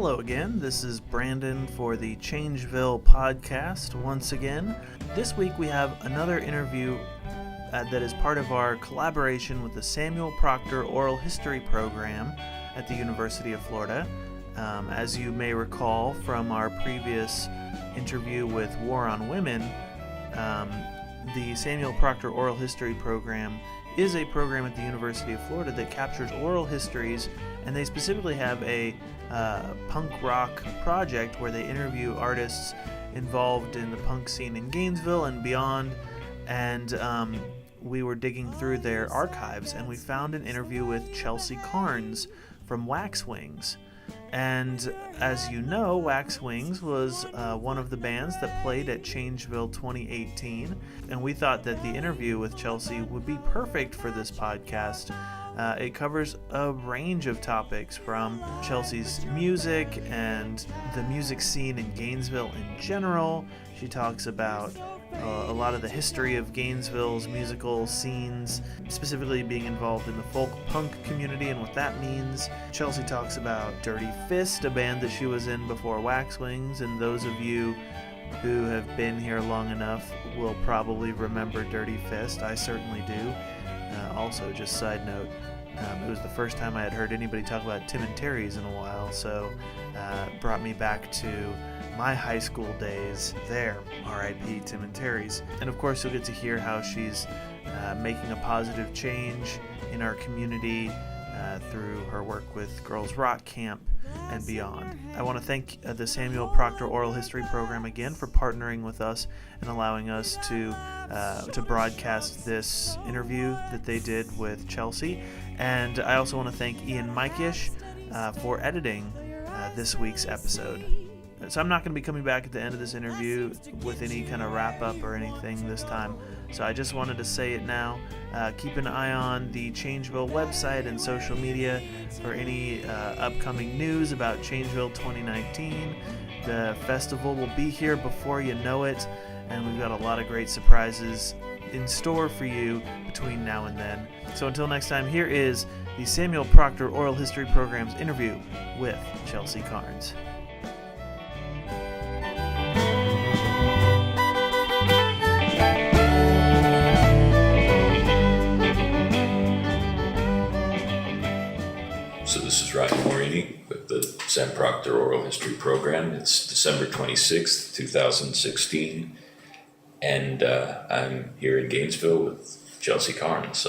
Hello again, this is Brandon for the Changeville podcast once again. This week we have another interview that is part of our collaboration with the Samuel Proctor Oral History program at the University of Florida. As you may recall from our previous interview with War on Women, the Samuel Proctor Oral History program is a program at the University of Florida that captures oral histories, and they specifically have a punk rock project where they interview artists involved in the punk scene in Gainesville and beyond, and we were digging through their archives and we found an interview with Chelsea Carnes from Waxwings. And as you know, Waxwings was one of the bands that played at Changeville 2018, and we thought that the interview with Chelsea would be perfect for this podcast. It covers a range of topics from Chelsea's music and the music scene in Gainesville in general. She talks about a lot of the history of Gainesville's musical scenes, specifically being involved in the folk punk community and what that means. Chelsea talks about Dirty Fist, a band that she was in before Waxwings, and those of you who have been here long enough will probably remember Dirty Fist. I certainly do. Also, just side note, it was the first time I had heard anybody talk about Tim and Terry's in a while, so it brought me back to my high school days there. R.I.P. Tim and Terry's. And of course, you'll get to hear how she's making a positive change in our community through her work with Girls Rock Camp and beyond. I want to thank the Samuel Proctor Oral History program again for partnering with us and allowing us to broadcast this interview that they did with Chelsea. And I also want to thank Ian Maikisch for editing this week's episode. So I'm not going to be coming back at the end of this interview with any kind of wrap-up or anything this time. So I just wanted to say it now. Keep an eye on the Changeville website and social media for any upcoming news about Changeville 2019. The festival will be here before you know it, and we've got a lot of great surprises in store for you between now and then. So until next time, here is the Samuel Proctor Oral History Program's interview with Chelsea Carnes. So this is Ryan Morini with the Sam Proctor Oral History Program. It's December 26th, 2016, and I'm here in Gainesville with Chelsea Carnes.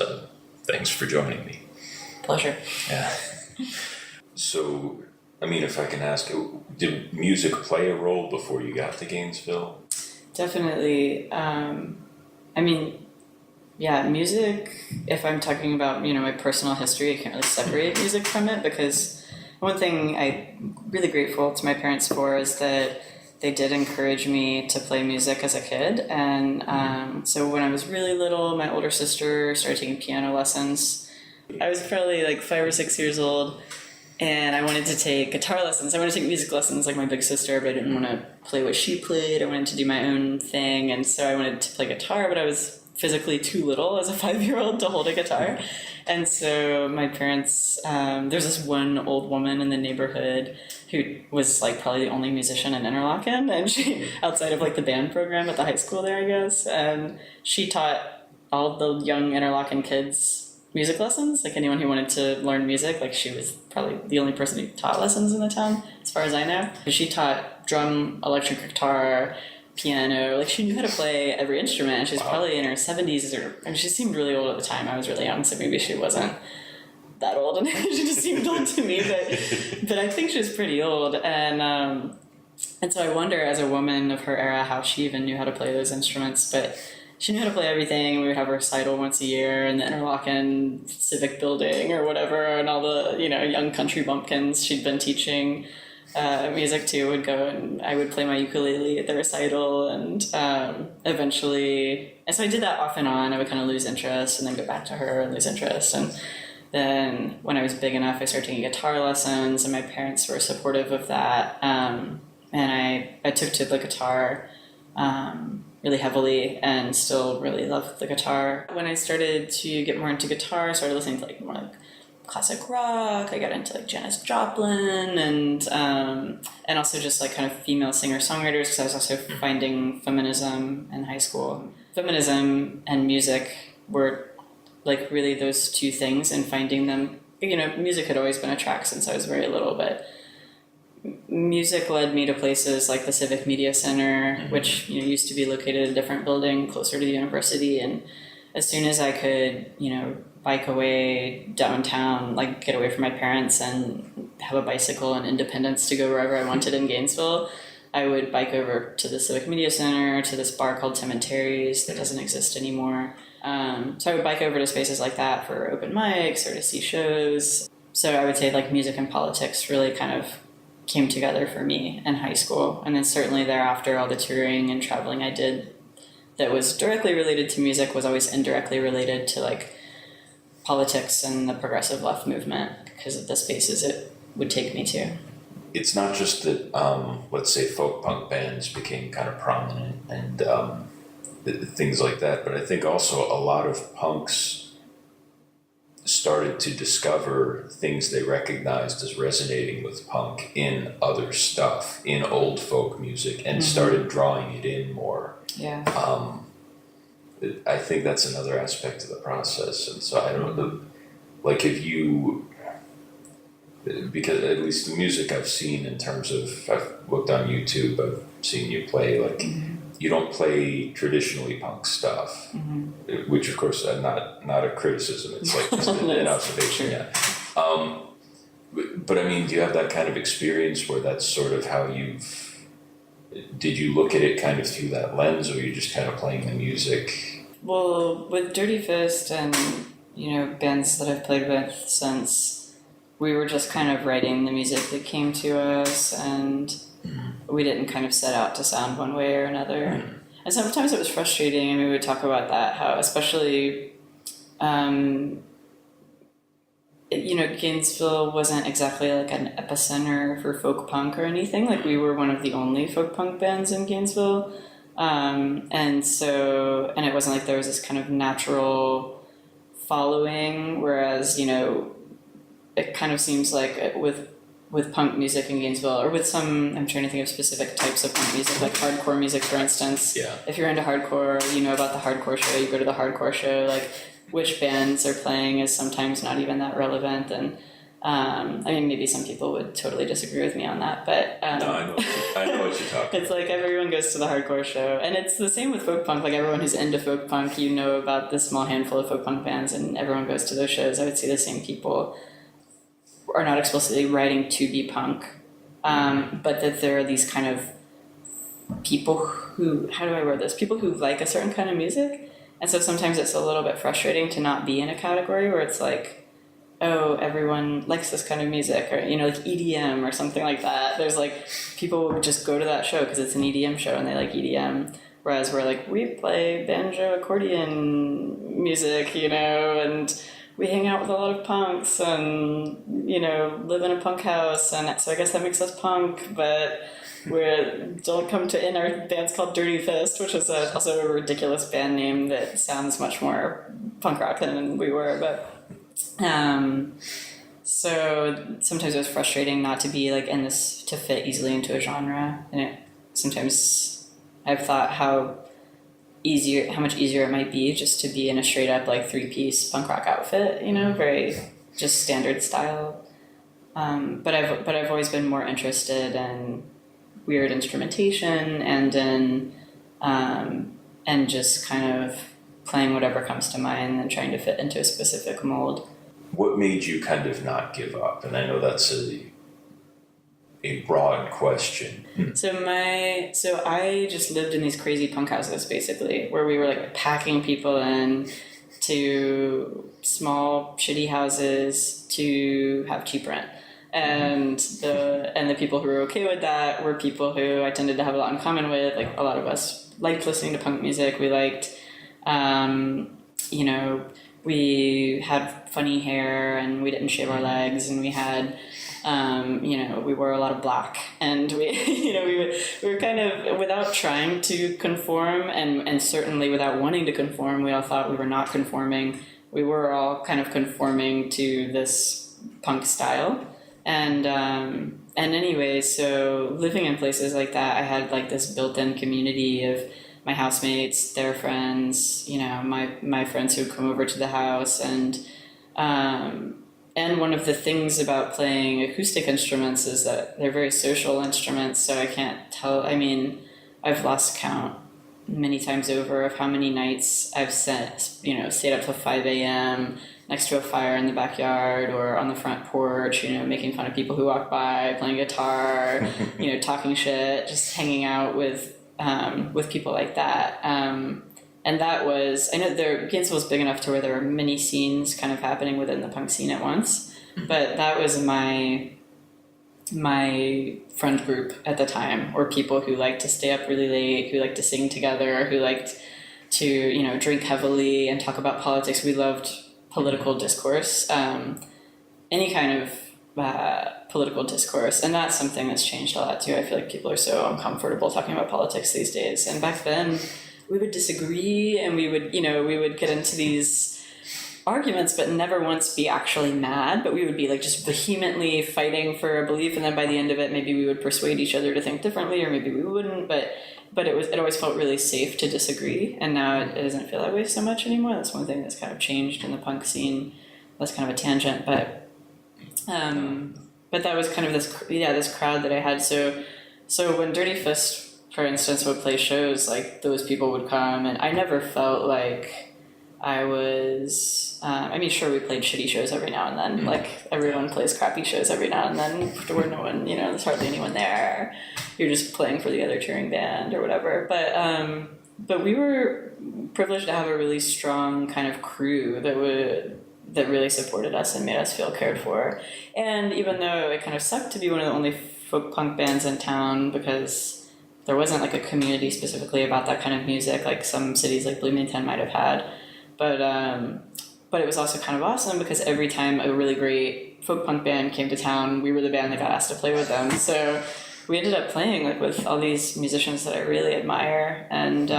Thanks for joining me. Pleasure. Yeah. So, I mean, if I can ask, did music play a role before you got to Gainesville? Definitely. Music, if I'm talking about, my personal history, I can't really separate music from it, because one thing I'm really grateful to my parents for is that they did encourage me to play music as a kid. And so when I was really little, my older sister started taking piano lessons. I was probably like 5 or 6 years old, and I wanted to take guitar lessons. I wanted to take music lessons like my big sister, but I didn't want to play what she played. I wanted to do my own thing, and so I wanted to play guitar, but I was physically too little as a 5-year-old to hold a guitar. And so my parents, there's this one old woman in the neighborhood who was like probably the only musician in Interlochen, and she, outside of like the band program at the high school there, I guess, and she taught all the young Interlochen kids music lessons, like anyone who wanted to learn music. Like she was probably the only person who taught lessons in the town, as far as I know. She taught drum, electric guitar, piano. Like she knew how to play every instrument. She's probably in her 70s, she seemed really old at the time. I was really young, so maybe she wasn't that old, and she just seemed old to me, but I think she was pretty old. And so I wonder, as a woman of her era, how she even knew how to play those instruments. But she knew how to play everything, and we would have a recital once a year in the Interlochen Civic Building or whatever, and all the young country bumpkins she'd been teaching music to would go, and I would play my ukulele at the recital, and eventually, and so I did that off and on. I would kind of lose interest and then go back to her and lose interest, and then when I was big enough, I started taking guitar lessons, and my parents were supportive of that, and I took to the guitar really heavily and still really loved the guitar. When I started to get more into guitar, I started listening to more classic rock. I got into like Janis Joplin and also just like kind of female singer-songwriters, because I was also finding feminism in high school. Feminism and music were like really those two things, and finding them, you know, music had always been a track since I was very little, but music led me to places like the Civic Media Center, which, you know, used to be located in a different building closer to the university. And as soon as I could, you know, bike away downtown, like get away from my parents and have a bicycle and independence to go wherever I wanted in Gainesville, I would bike over to the Civic Media Center, to this bar called Tim and Terry's that doesn't exist anymore. So I would bike over to spaces like that for open mics or to see shows. So I would say like music and politics really kind of came together for me in high school. And then certainly thereafter, all the touring and traveling I did that was directly related to music was always indirectly related to like politics and the progressive left movement because of the spaces it would take me to. It's not just that, let's say, folk punk bands became kind of prominent and things like that, but I think also a lot of punks started to discover things they recognized as resonating with punk in other stuff, in old folk music, and started drawing it in more. Yeah. I think that's another aspect of the process. And so I don't know, like if you, because at least the music I've seen in terms of, I've looked on YouTube, I've seen you play, like, you don't play traditionally punk stuff, which of course not a criticism, it's like just an observation, yeah. But I mean, do you have that kind of experience where that's sort of how did you look at it kind of through that lens, or you're just kind of playing the music? Well, with Dirty Fist and, you know, bands that I've played with since, we were just kind of writing the music that came to us, and we didn't kind of set out to sound one way or another. And sometimes it was frustrating, and we would talk about that, how especially, you know, Gainesville wasn't exactly like an epicenter for folk punk or anything. Like, we were one of the only folk punk bands in Gainesville. And it wasn't like there was this kind of natural following, whereas, you know, it kind of seems like with punk music in Gainesville, or with some, I'm trying to think of specific types of punk music, like hardcore music, for instance. Yeah. If you're into hardcore, you know about the hardcore show, you go to the hardcore show. Like, which bands are playing is sometimes not even that relevant. And I mean, maybe some people would totally disagree with me on that, but no, I know what you're talking it's about. Like everyone goes to the hardcore show, and it's the same with folk punk. Like, everyone who's into folk punk, you know about the small handful of folk punk bands, and everyone goes to those shows. I would say the same people are not explicitly writing to be punk, but that there are these kind of people who, how do I word this? People who like a certain kind of music. And so sometimes it's a little bit frustrating to not be in a category where it's like, oh, everyone likes this kind of music, or, you know, like EDM or something like that. There's like, people would just go to that show because it's an EDM show and they like EDM. Whereas we're like, we play banjo accordion music, you know, and we hang out with a lot of punks and, you know, live in a punk house. And so I guess that makes us punk, but we don't come to in our band's called Dirty Fist, which is also a ridiculous band name that sounds much more punk rock than we were. But so sometimes it was frustrating not to be like in this, to fit easily into a genre. And sometimes I've thought how much easier it might be just to be in a straight up like 3-piece punk rock outfit, you know, very just standard style. But I've always been more interested in weird instrumentation and in and just kind of playing whatever comes to mind and trying to fit into a specific mold. What made you kind of not give up? And I know that's a broad question. So I just lived in these crazy punk houses, basically, where we were like packing people in to small shitty houses to have cheap rent. And the people who were okay with that were people who I tended to have a lot in common with. Like, a lot of us liked listening to punk music. We liked, you know, we had funny hair and we didn't shave our legs, and we had, you know, we wore a lot of black, and we, you know, we were kind of, without trying to conform, and certainly without wanting to conform, we all thought we were not conforming. We were all kind of conforming to this punk style. And anyway, so living in places like that, I had like this built-in community of my housemates, their friends, my friends who would come over to the house. And one of the things about playing acoustic instruments is that they're very social instruments, so I can't tell. I mean, I've lost count many times over of how many nights I've stayed up till 5 a.m. next to a fire in the backyard or on the front porch, making fun of people who walk by, playing guitar, talking shit, just hanging out with people like that. And that was, I know Gainesville's big enough to where there were many scenes kind of happening within the punk scene at once, but that was my friend group at the time, or people who liked to stay up really late, who liked to sing together, who liked to, drink heavily and talk about politics. We loved political discourse, any kind of political discourse, and that's something that's changed a lot too. I feel like people are so uncomfortable talking about politics these days, and back then we would disagree and we would get into these arguments but never once be actually mad, but we would be like just vehemently fighting for a belief, and then by the end of it maybe we would persuade each other to think differently, or maybe we wouldn't, but it always felt really safe to disagree, and now it doesn't feel that way so much anymore. That's one thing that's kind of changed in the punk scene. That's kind of a tangent, but that was kind of this crowd that I had. So when Dirty Fist, for instance, would play shows, like those people would come, and I never felt like I was, sure, we played shitty shows every now and then, like everyone plays crappy shows every now and then, where no one, there's hardly anyone there, you're just playing for the other touring band or whatever, but we were privileged to have a really strong kind of crew that really supported us and made us feel cared for. And even though it kind of sucked to be one of the only folk punk bands in town, because there wasn't like a community specifically about that kind of music, like some cities like Bloomington might have had, but it was also kind of awesome because every time a really great folk punk band came to town, we were the band that got asked to play with them. So we ended up playing like with all these musicians that I really admire, and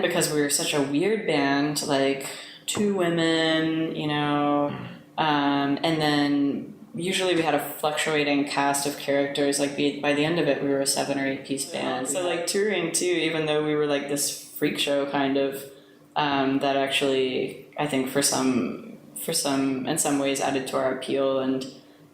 because we were such a weird band, like 2 women, and then usually we had a fluctuating cast of characters. Like by the end of it, we were a 7 or 8 piece band. So like touring too, even though we were like this freak show kind of, that actually I think in some ways added to our appeal and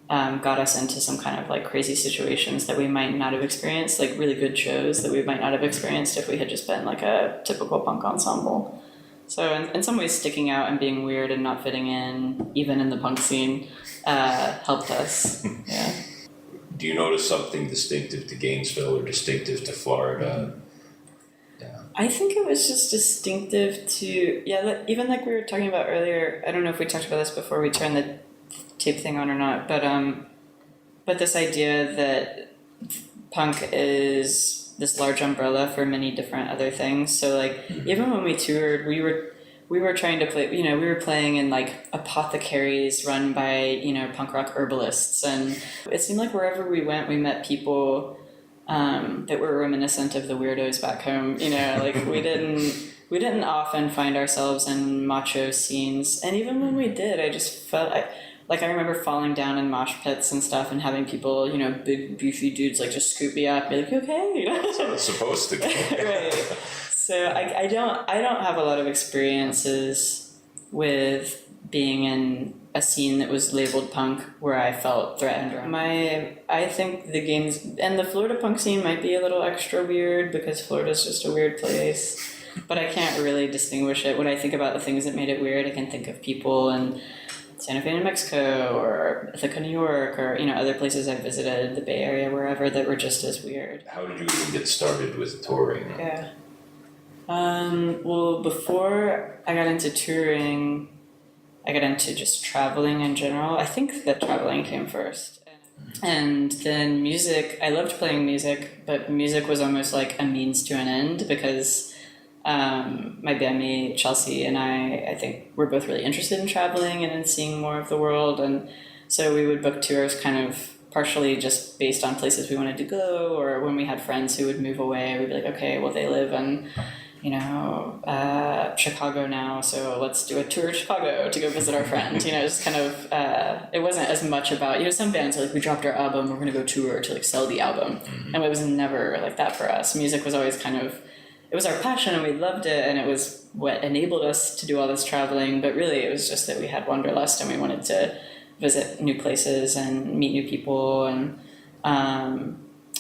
got us into some kind of like crazy situations that we might not have experienced, like really good shows that we might not have experienced if we had just been like a typical punk ensemble. So in some ways, sticking out and being weird and not fitting in, even in the punk scene, helped us. Yeah. Do you notice something distinctive to Gainesville or distinctive to Florida? Yeah. I think it was just distinctive to, even like we were talking about earlier, I don't know if we talked about this before we turned the tape thing on or not, but this idea that punk is this large umbrella for many different other things. So like even when we toured, we were trying to play, we were playing in like apothecaries run by, punk rock herbalists, and it seemed like wherever we went, we met people that were reminiscent of the weirdos back home. Like we didn't often find ourselves in macho scenes, and even when we did, I just felt like I remember falling down in mosh pits and stuff and having people, big beefy dudes like just scoop me up, be like, okay, That's how it's supposed to be. Right. So I don't have a lot of experiences with being in a scene that was labeled punk where I felt threatened. I think the Florida punk scene might be a little extra weird because Florida's just a weird place, but I can't really distinguish it. When I think about the things that made it weird, I can think of people in Santa Fe, New Mexico, or Ithaca, New York, or other places I visited, the Bay Area, wherever, that were just as weird. How did you even get started with touring? Yeah. Well, before I got into touring, I got into just traveling in general. I think that traveling came first. And then music, I loved playing music, but music was almost like a means to an end because my bandmate Chelsea and I think we're both really interested in traveling and in seeing more of the world, and so we would book tours kind of partially just based on places we wanted to go, or when we had friends who would move away, we'd be like, okay, well they live in Chicago now, so let's do a tour of Chicago to go visit our friend. Just kind of, it wasn't as much about, some bands are like, we dropped our album, we're going to go tour to like sell the album. And it was never like that for us. Music was always kind of, it was our passion and we loved it, and it was what enabled us to do all this traveling. But really it was just that we had wanderlust and we wanted to visit new places and meet new people.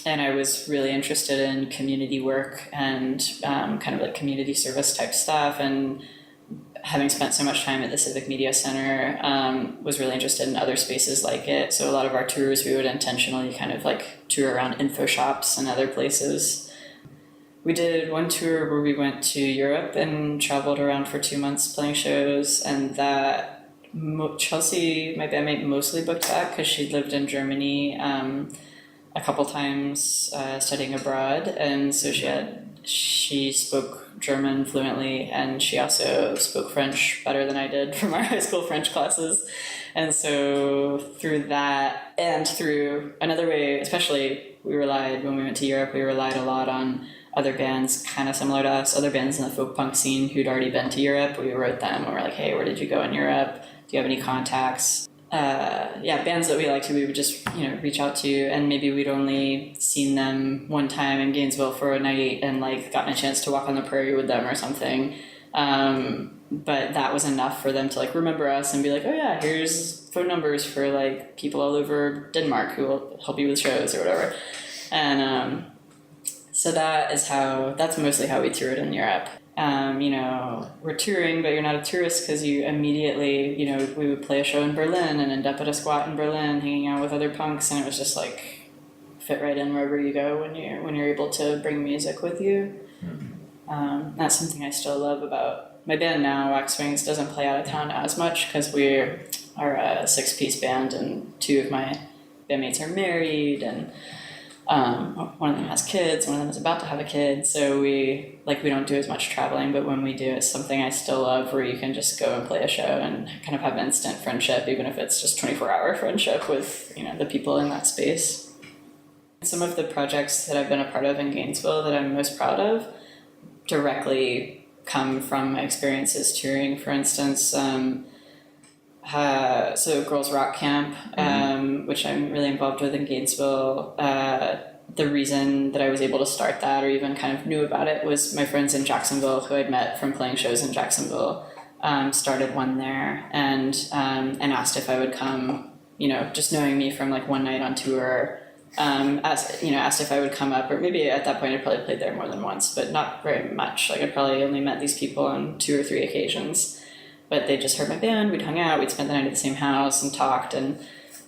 And I was really interested in community work and kind of like community service type stuff. And having spent so much time at the Civic Media Center, was really interested in other spaces like it. So a lot of our tours, we would intentionally kind of like tour around info shops and other places. We did one tour where we went to Europe and traveled around for 2 months playing shows. And that Chelsea, my bandmate, mostly booked that because she'd lived in Germany a couple times studying abroad, and so she spoke German fluently, and she also spoke French better than I did from our high school French classes. And so through that, and through another way, especially when we went to Europe, we relied a lot on other bands kind of similar to us, other bands in the folk punk scene who'd already been to Europe. We wrote them and we're like, hey, where did you go in Europe? Do you have any contacts? Bands that we liked, we would just, reach out to, and maybe we'd only seen them one time in Gainesville for a night and like gotten a chance to walk on the prairie with them or something. But that was enough for them to like remember us and be like, oh yeah, here's phone numbers for like people all over Denmark who will help you with shows or whatever. And so that's mostly how we toured in Europe. We're touring, but you're not a tourist because you immediately, we would play a show in Berlin and end up at a squat in Berlin hanging out with other punks, and it was just like fit right in wherever you go when you're able to bring music with you. That's something I still love about my band now. Wax Wings doesn't play out of town as much because we are a 6-piece band and 2 of my bandmates are married, and one of them has kids, one of them is about to have a kid, so we don't do as much traveling, but when we do, it's something I still love, where you can just go and play a show and kind of have instant friendship, even if it's just 24-hour friendship with, the people in that space. Some of the projects that I've been a part of in Gainesville that I'm most proud of directly come from my experiences touring. For instance, so Girls Rock Camp, which I'm really involved with in Gainesville. The reason that I was able to start that, or even kind of knew about it, was my friends in Jacksonville who I'd met from playing shows in Jacksonville, started one there and asked if I would come, just knowing me from like one night on tour, asked if I would come up, or maybe at that point I'd probably played there more than once, but not very much. Like I'd probably only met these people on 2 or 3 occasions. But they just heard my band, we'd hung out, we'd spent the night at the same house and talked, and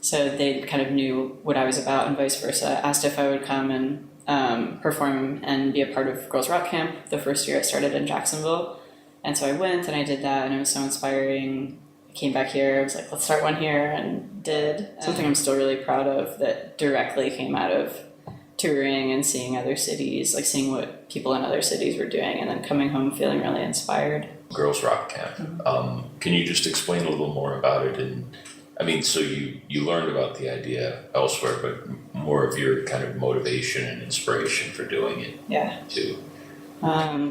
so they kind of knew what I was about and vice versa. Asked if I would come and perform and be a part of Girls Rock Camp the first year I started in Jacksonville. And so I went and I did that, and it was so inspiring. I came back here, I was like, let's start one here, and did. Something I'm still really proud of that directly came out of touring and seeing other cities, like seeing what people in other cities were doing, and then coming home feeling really inspired. Girls Rock Camp. Can you just explain a little more about it? And I mean, so you learned about the idea elsewhere, but more of your kind of motivation and inspiration for doing it. Yeah. Too.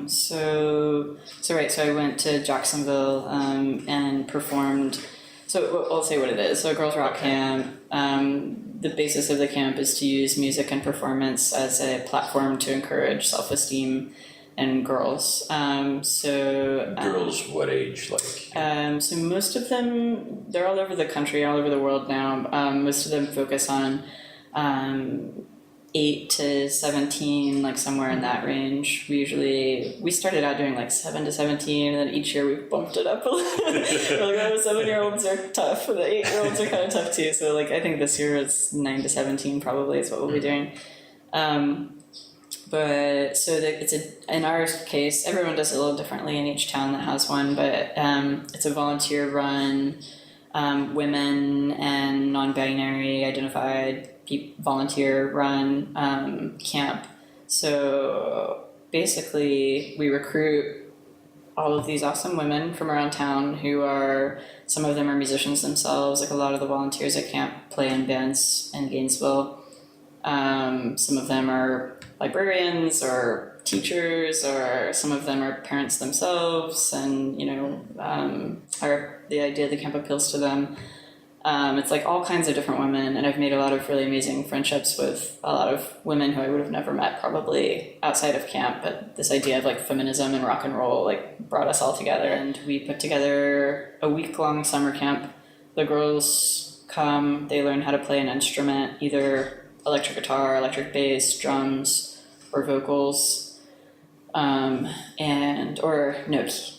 So I went to Jacksonville and performed. So I'll say what it is. So Girls Rock Camp. The basis of the camp is to use music and performance as a platform to encourage self-esteem in girls. Girls, what age, like? So most of them, they're all over the country, all over the world now. Most of them focus on 8 to 17, like somewhere in that range. We started out doing like 7 to 17, and then each year we bumped it up a little. We're like, oh, 7-year-olds are tough, the 8-year-olds are kind of tough too. So like I think this year it's 9 to 17 probably is what we'll be doing. But so in our case, everyone does it a little differently in each town that has one, but it's a volunteer run, women and non-binary identified volunteer run camp. So basically we recruit all of these awesome women from around town who are, some of them are musicians themselves, like a lot of the volunteers at camp play in bands in Gainesville. Some of them are librarians or teachers, or some of them are parents themselves, and are the idea of the camp appeals to them. It's like all kinds of different women, and I've made a lot of really amazing friendships with a lot of women who I would have never met probably outside of camp, but this idea of like feminism and rock and roll like brought us all together, and we put together a week-long summer camp. The girls come, they learn how to play an instrument, either electric guitar, electric bass, drums, or vocals,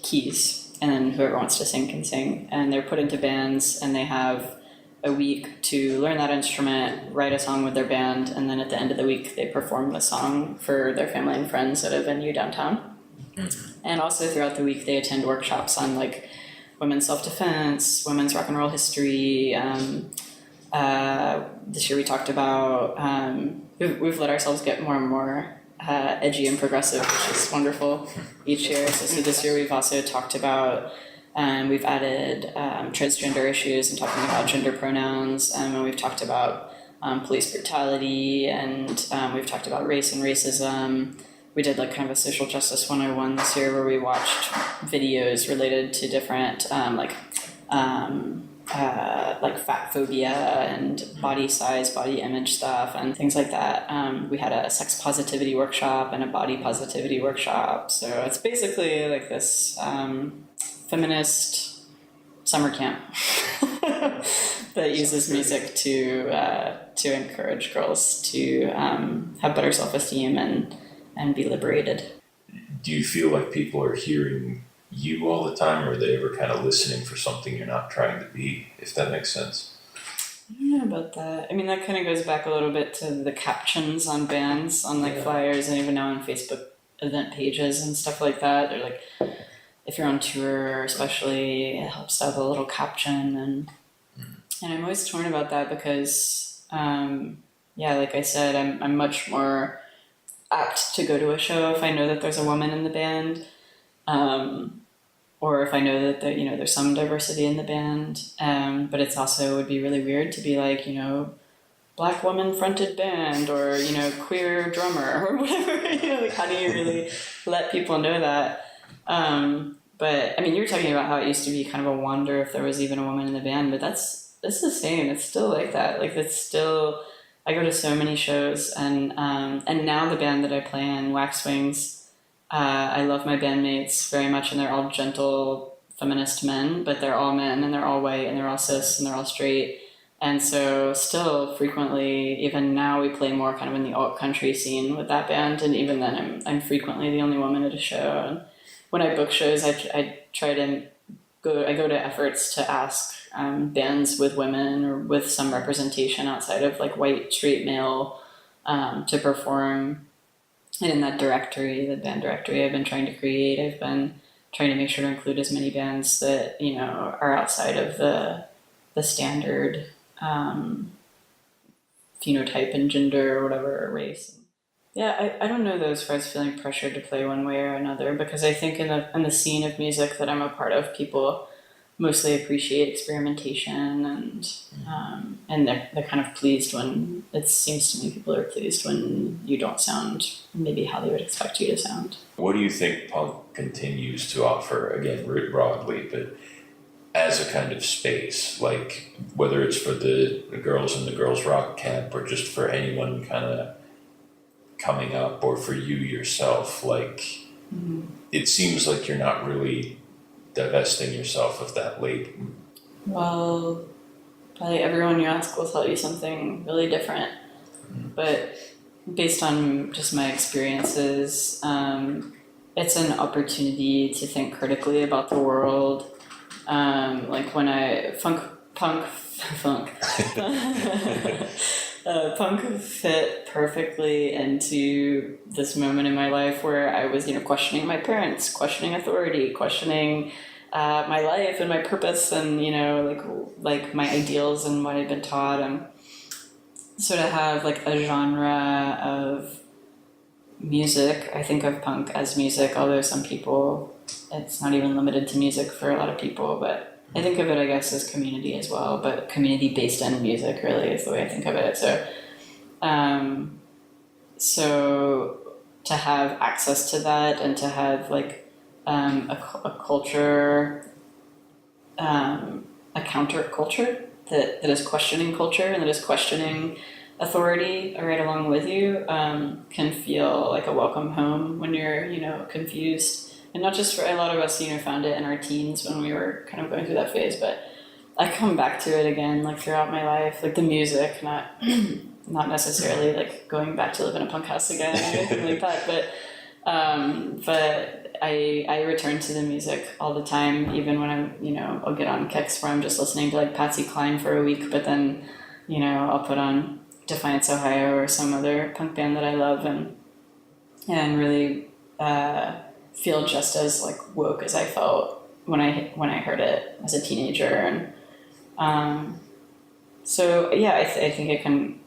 keys, and then whoever wants to sing can sing, and they're put into bands, and they have a week to learn that instrument, write a song with their band, and then at the end of the week they perform the song for their family and friends at a venue downtown. And also throughout the week they attend workshops on like women's self-defense, women's rock and roll history. This year we talked about, we've let ourselves get more and more edgy and progressive, which is wonderful each year. So this year we've also talked about, we've added transgender issues and talking about gender pronouns, and we've talked about police brutality, and we've talked about race and racism. We did like kind of a social justice 101 this year where we watched videos related to different like fat phobia and body size, body image stuff and things like that. We had a sex positivity workshop and a body positivity workshop. So it's basically like this feminist summer camp that uses music to encourage girls to have better self-esteem and be liberated. Do you feel like people are hearing you all the time, or are they ever kind of listening for something you're not trying to be, if that makes sense? I don't know about that. I mean, that kind of goes back a little bit to the captions on bands, on like flyers, and even now on Facebook event pages and stuff like that. They're like, if you're on tour especially, it helps to have a little caption, and I'm always torn about that because like I said, I'm much more apt to go to a show if I know that there's a woman in the band, or if I know that there's some diversity in the band. But it's also would be really weird to be like, Black woman fronted band, or queer drummer, or whatever. Like how do you really let people know that? But I mean, you were talking about how it used to be kind of a wonder if there was even a woman in the band, but it's the same. It's still like that. Like it's still. I go to so many shows, and now the band that I play in, Wax Wings, I love my bandmates very much, and they're all gentle feminist men, but they're all men, and they're all white, and they're all cis, and they're all straight. And so still frequently, even now, we play more kind of in the alt country scene with that band, and even then I'm frequently the only woman at a show. And when I book shows, I try to go to efforts to ask bands with women or with some representation outside of like white straight male to perform. And in that directory, the band directory I've been trying to create, I've been trying to make sure to include as many bands that are outside of the standard phenotype and gender or whatever, or race. Yeah, I don't know though as far as feeling pressured to play one way or another, because I think in the scene of music that I'm a part of, people mostly appreciate experimentation, and they're kind of pleased when, it seems to me, people are pleased when you don't sound maybe how they would expect you to sound. What do you think punk continues to offer, again, broadly, but as a kind of space, like whether it's for the girls in the girls rock camp or just for anyone kind of coming up, or for you yourself, like it seems like you're not really divesting yourself of that label. Well, probably everyone you ask will tell you something really different, but based on just my experiences, it's an opportunity to think critically about the world. Like when punk fit perfectly into this moment in my life where I was, questioning my parents, questioning authority, questioning my life and my purpose, and like my ideals and what I'd been taught. And so to have like a genre of music, I think of punk as music, although some people, it's not even limited to music for a lot of people, but I think of it, I guess, as community as well, but community based in music really is the way I think of it. So So to have access to that and to have like a culture, a counterculture that is questioning culture and that is questioning authority right along with you, can feel like a welcome home when you're, confused. And not just for a lot of us, found it in our teens when we were kind of going through that phase, but I come back to it again, like throughout my life, like the music, not necessarily like going back to live in a punk house again or anything like that, but I return to the music all the time, even when I'm, I'll get on kicks where I'm just listening to like Patsy Cline for a week, but then, I'll put on Defiance, Ohio or some other punk band that I love and really feel just as like woke as I felt when I heard it as a teenager. And so yeah, I think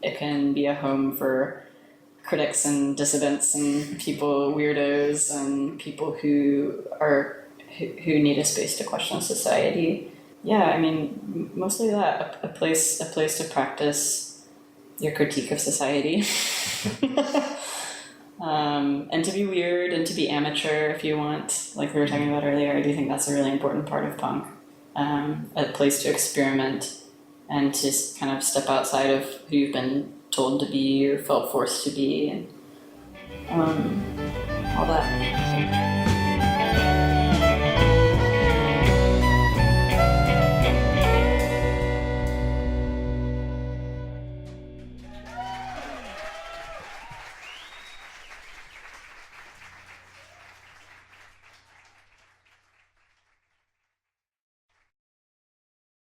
it can be a home for critics and dissidents and people, weirdos, and people who need a space to question society. Yeah, I mean, mostly that, a place to practice your critique of society. And to be weird and to be amateur if you want, like we were talking about earlier. I do think that's a really important part of punk. A place to experiment and to kind of step outside of who you've been told to be or felt forced to be, and all that.